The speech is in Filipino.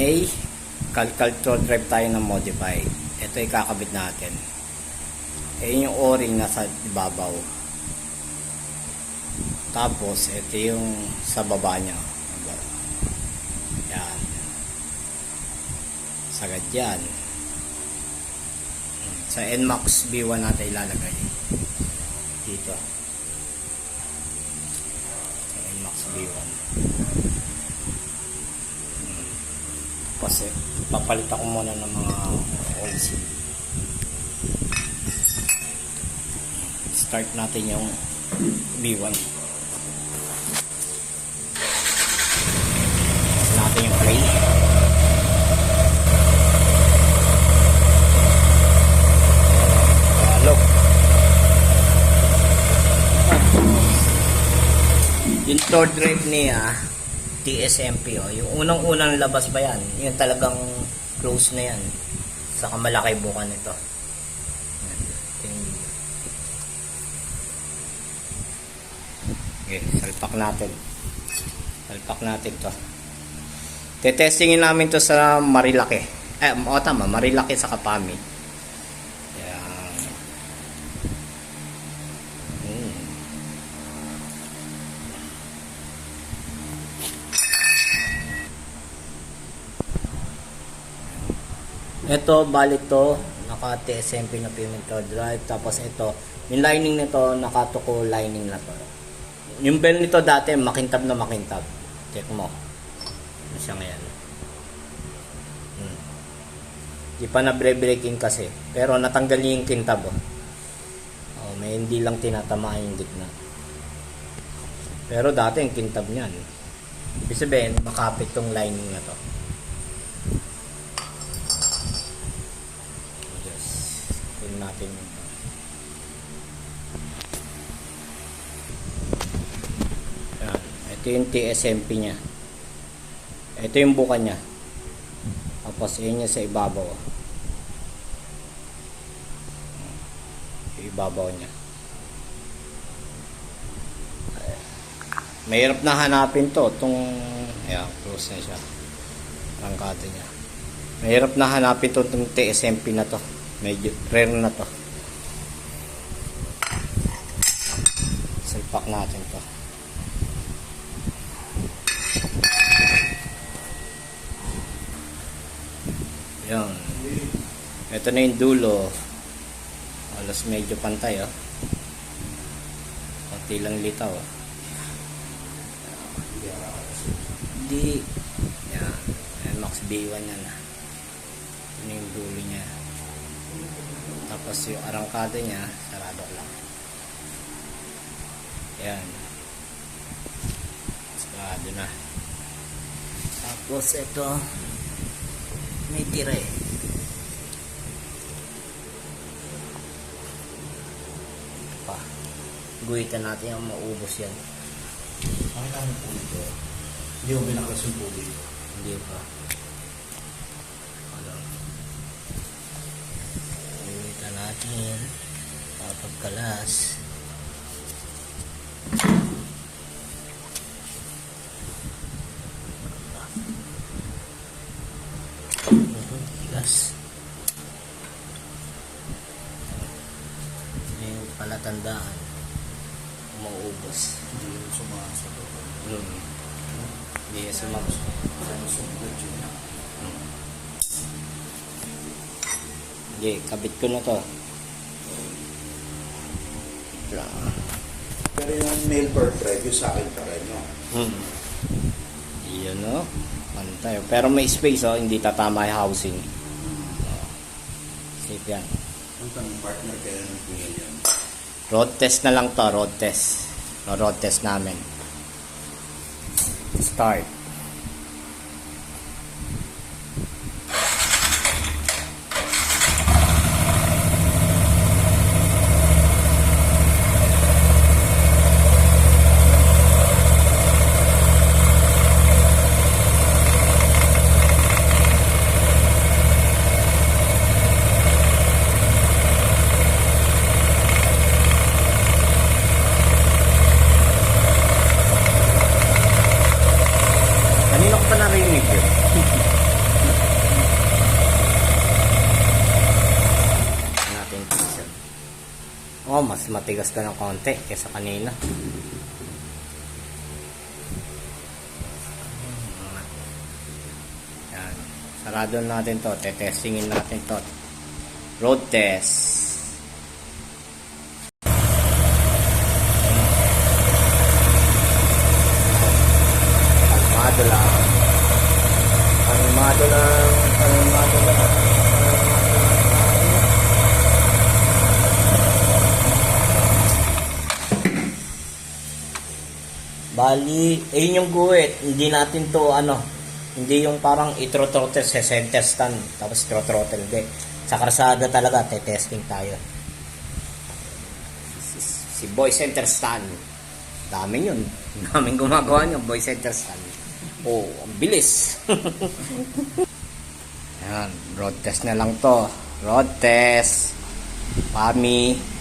may calcultor drive tayo na modified. Ito ikakabit natin. Yung o-ring nasa ibabaw. Tapos ito yung sa baba nya. Yan. Sagad yan. Sa NMAX B1 natin ilalagay. Dito. Sa NMAX B1. Kasi papalit ako muna ng mga oil seal. Start natin yung B1. Natin yung play. Look. Yung third drive niya TSMP, yung unang-unang labas ba yan? Yung talagang close na yan. Saka malaki bukan ito. Okay, salpak natin. Salpak natin to. Tetestingin namin to sa Marilaki. Tama, Marilaki sa Kapami. Ito, balik to, naka TSMP na Pimentel drive. Tapos ito, yung lining nito, nakatuko lining na to. Yung bell nito dati, makintab na makintab. Check mo. Ano siya ngayon? Di pa na breaking kasi. Pero natanggal yung kintab. May hindi lang tinatamaan yung gitna. Pero dati yung kintab niyan. Ibig sabihin, makapit tong lining na to. Natin yan. Ito yung TSMP nya, ito yung buka nya, tapos yun yung sa ibabaw, yung ibabaw nya. Mahirap na hanapin to, itong close na siya, rangkado nya. Mahirap na hanapin to, itong TSMP na to. Medyo rare na to. Salpak natin to. Yan. Ito na yung dulo. Alas medyo pantay konti lang litaw Hindi. Yan. NMAX B1 yan Ito na yung dulo nya. Tapos yung arangkada niya, sarado lang. Yan. Sarado na. Tapos ito, may tira Ito pa. Guhitan natin yung maubos yan. Bakit namin po ito? Hindi mo binaklas yung po dito? Hindi pa. Natin papagkalas. Tigas. Yung palatandaan mauubos. Hindi yung sumasagot. Hindi yung sumasagot. Hindi, kabit ko na to. Pero yung mail per drive, yung sa akin pa rin, no? Iyan, no? Pantay. Pero may space, hindi tatama yung housing. Safe yan. Ang tanong partner kaya ng mail yan? Road test na lang to, road test. Road test namin. Start. mas matigas ka ng konti kaysa kanina. Yan. Sarado natin to. Tetestingin natin to. Road test. Kalmado lang. Kalmado lang. Kalmado lang. Bali, ayun yung guhit. Hindi natin to hindi yung parang itro-throttle sa center stand tapos itro-throttle. Hindi. Sa karsada talaga, testing tayo. Si boy center stand. Dami yun. Daming gumagawa nyo, boy center stand. Oh, ang bilis. Ayan, road test na lang to. Road test. Pami.